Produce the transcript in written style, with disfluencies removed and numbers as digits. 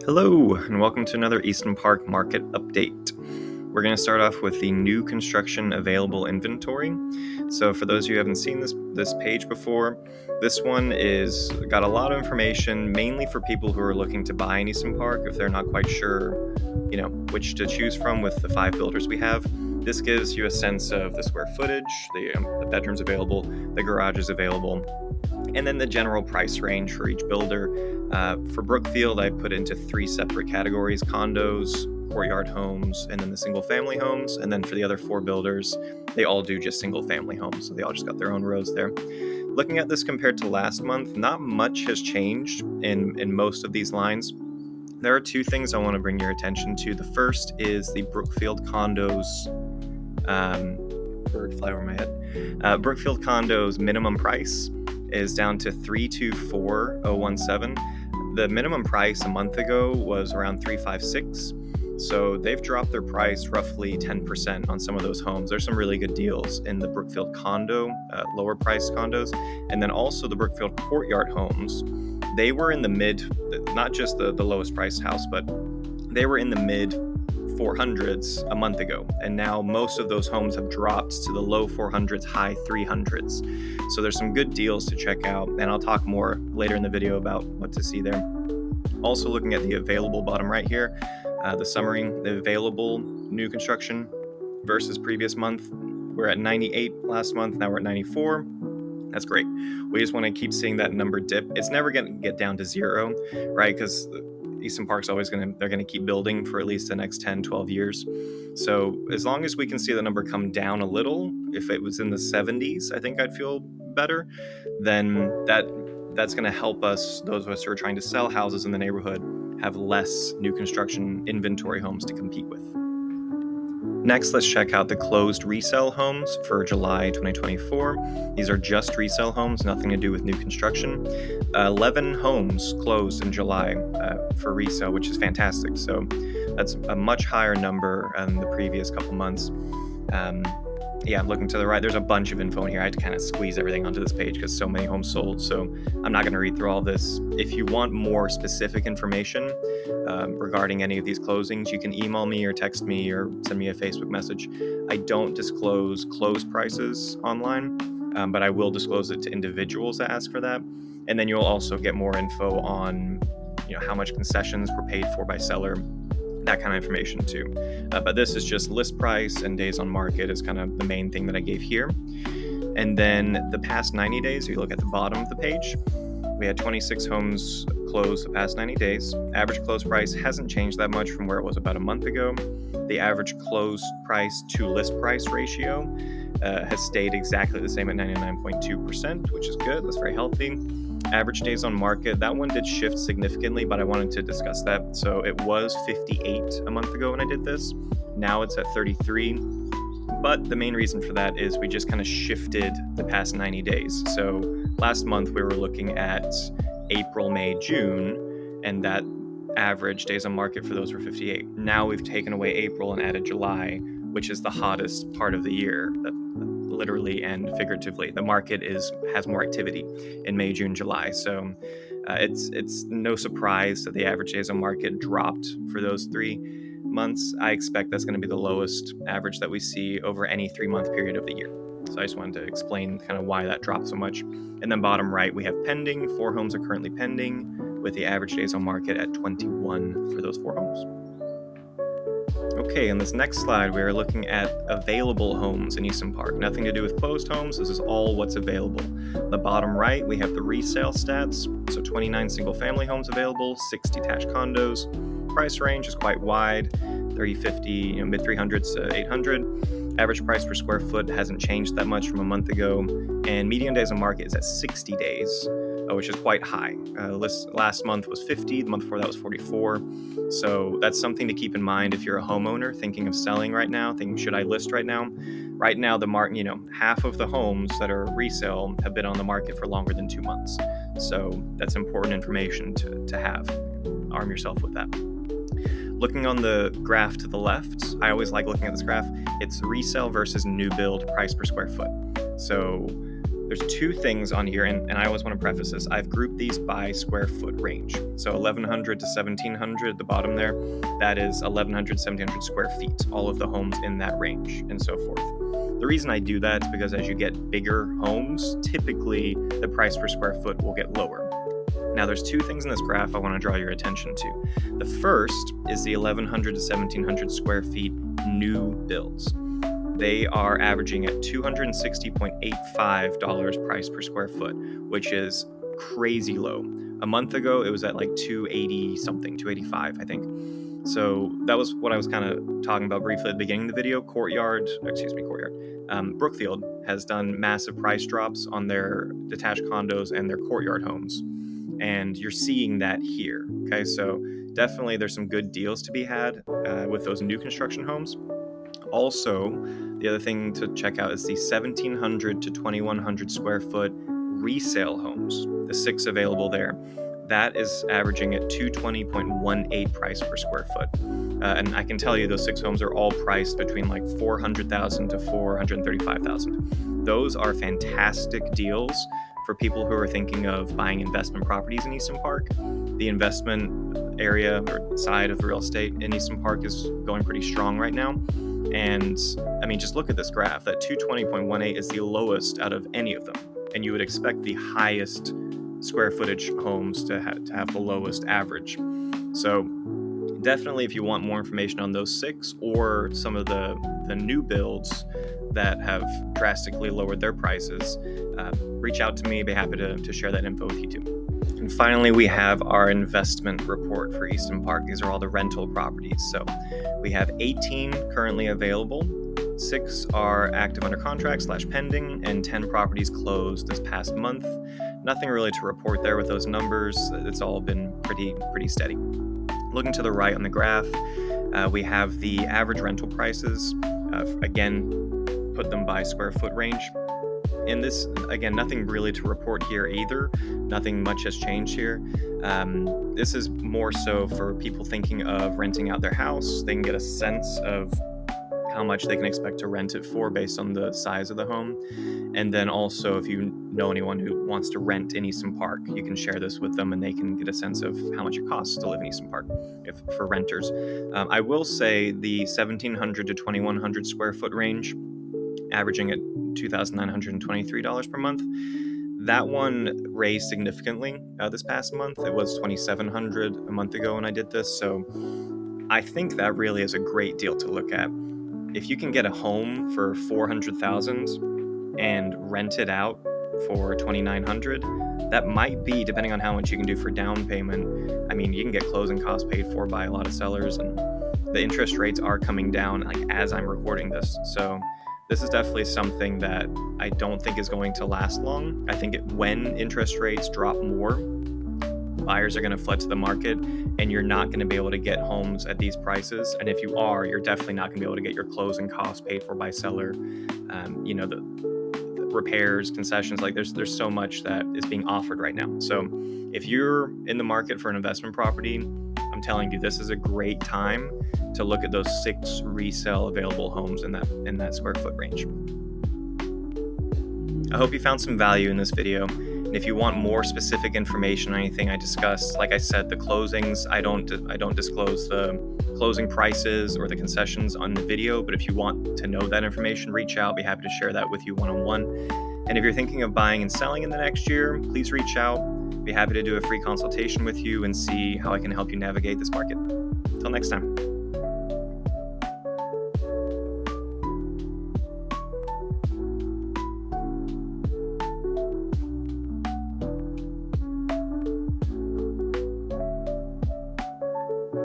Hello, and welcome to another Easton Park market update. We're going to start off with the new construction available inventory. So for those of you who haven't seen this page before, this one is got a lot of information, mainly for people who are looking to buy in Easton Park if they're not quite sure, which to choose from with the 5 builders we have. This gives you a sense of the square footage, the bedrooms available, the garages available, and then the general price range for each builder. For Brookfield, I put into 3 separate categories: condos, courtyard homes, and then the single family homes. And then for the other 4 builders, they all do just single family homes, so they all just got their own rows there. Looking at this compared to last month, not much has changed in most of these lines. There are 2 things I want to bring your attention to. The first is the Brookfield condos. Bird fly over my head. Brookfield condos minimum price is down to $324,017. The minimum price a month ago was around $356. So they've dropped their price roughly 10% on some of those homes. There's some really good deals in the Brookfield condo, lower priced condos, and then also the Brookfield courtyard homes. They were in the mid, not just the lowest priced house, but they were in the mid 400s a month ago, and now most of those homes have dropped to the low 400s, high 300s. So there's some good deals to check out, and I'll talk more later in the video about what to see there. Also looking at the available bottom right here, the summary, the available new construction versus previous month. We're at 98 last month, now we're at 94. That's great. We just want to keep seeing that number dip. It's never going to get down to 0, right? Because Easton Park's always they're going to keep building for at least the next 10, 12 years. So as long as we can see the number come down a little, if it was in the 70s, I think I'd feel better. Then that's going to help us, those of us who are trying to sell houses in the neighborhood, have less new construction inventory homes to compete with. Next, let's check out the closed resale homes for July 2024. These are just resale homes, nothing to do with new construction. 11 homes closed in July for resale, which is fantastic. So that's a much higher number than the previous couple months. I'm looking to the right. There's a bunch of info in here. I had to kind of squeeze everything onto this page because so many homes sold. So I'm not going to read through all this. If you want more specific information regarding any of these closings, you can email me or text me or send me a Facebook message. I don't disclose close prices online, but I will disclose it to individuals that ask for that. And then you'll also get more info on how much concessions were paid for by seller, that kind of information too. But this is just list price and days on market is kind of the main thing that I gave here. And then the past 90 days, if you look at the bottom of the page, we had 26 homes closed the past 90 days. Average close price hasn't changed that much from where it was about a month ago. The average close price to list price ratio has stayed exactly the same at 99.2%, which is good. That's very healthy. Average days on market, that one did shift significantly, but I wanted to discuss that. So it was 58 a month ago when I did this. Now it's at 33. But the main reason for that is we just kind of shifted the past 90 days. So last month we were looking at April, May, June, and that average days on market for those were 58. Now we've taken away April and added July, which is the hottest part of the year, literally and figuratively. The market has more activity in May, June, July. So it's no surprise that the average days on market dropped for those 3 months. I expect that's going to be the lowest average that we see over any 3-month period of the year. So I just wanted to explain kind of why that dropped so much. And then bottom right, we have pending. 4 homes are currently pending, with the average days on market at 21 for those 4 homes. Okay, in this next slide, we are looking at available homes in Easton Park. Nothing to do with closed homes. This is all what's available. The bottom right, we have the resale stats. So 29 single-family homes available, 6 detached condos. Price range is quite wide, 30-50, mid 300s to 800. Average price per square foot hasn't changed that much from a month ago, and median days on market is at 60 days, which is quite high. Last month was 50, the month before that was 44. So that's something to keep in mind if you're a homeowner thinking of selling right now, thinking, should I list right now? Right now, the market, half of the homes that are resale have been on the market for longer than 2 months. So that's important information to have. Arm yourself with that. Looking on the graph to the left, I always like looking at this graph. It's resale versus new build price per square foot. So There's two things on here, and I always want to preface this. I've grouped these by square foot range. So 1,100 to 1,700 at the bottom there, that is 1,100, 1,700 square feet, all of the homes in that range, and so forth. The reason I do that is because as you get bigger homes, typically the price per square foot will get lower. Now, there's two things in this graph I want to draw your attention to. The first is the 1,100 to 1,700 square feet new builds. They are averaging at $260.85 price per square foot, which is crazy low. A month ago, it was at like 280 something, 285, I think. So that was what I was kind of talking about briefly at the beginning of the video. Brookfield has done massive price drops on their detached condos and their courtyard homes. And you're seeing that here, okay? So definitely there's some good deals to be had with those new construction homes. Also, the other thing to check out is the 1,700 to 2,100 square foot resale homes, the 6 available there. That is averaging at $220.18 price per square foot. And I can tell you those 6 homes are all priced between like $400,000 to $435,000. Those are fantastic deals for people who are thinking of buying investment properties in Easton Park. The investment area or side of real estate in Easton Park is going pretty strong right now. And I mean, just look at this graph. That 220.18 is the lowest out of any of them. And you would expect the highest square footage homes to have the lowest average. So definitely, if you want more information on those 6 or some of the new builds that have drastically lowered their prices, reach out to me. I'd be happy to share that info with you too. And finally, we have our investment report for Easton Park. These are all the rental properties. So we have 18 currently available, 6 are active under contract / pending, and 10 properties closed this past month. Nothing really to report there with those numbers. It's all been pretty steady. Looking to the right on the graph, we have the average rental prices. Again, put them by square foot range. And this, again, nothing really to report here either. Nothing much has changed here. This is more so for people thinking of renting out their house. They can get a sense of how much they can expect to rent it for based on the size of the home. And then also, if you know anyone who wants to rent in Easton Park, you can share this with them and they can get a sense of how much it costs to live in Easton Park for renters. I will say the 1,700 to 2,100 square foot range, averaging at $2,923 per month. That one raised significantly this past month. It was $2,700 a month ago when I did this. So I think that really is a great deal to look at. If you can get a home for $400,000 and rent it out for $2,900, that might be, depending on how much you can do for down payment. I mean, you can get closing costs paid for by a lot of sellers, and the interest rates are coming down like as I'm recording this. So this is definitely something that I don't think is going to last long. I think when interest rates drop more, buyers are going to flood to the market, and you're not going to be able to get homes at these prices. And if you are, you're definitely not going to be able to get your closing costs paid for by seller. The repairs, concessions, like there's so much that is being offered right now. So if you're in the market for an investment property, I'm telling you, this is a great time to look at those 6 resale available homes in that square foot range. I hope you found some value in this video. And if you want more specific information on anything I discussed, like I said, the closings, I don't disclose the closing prices or the concessions on the video, but if you want to know that information, reach out. I'll be happy to share that with you one-on-one. And if you're thinking of buying and selling in the next year, please reach out. I'll be happy to do a free consultation with you and see how I can help you navigate this market. Until next time.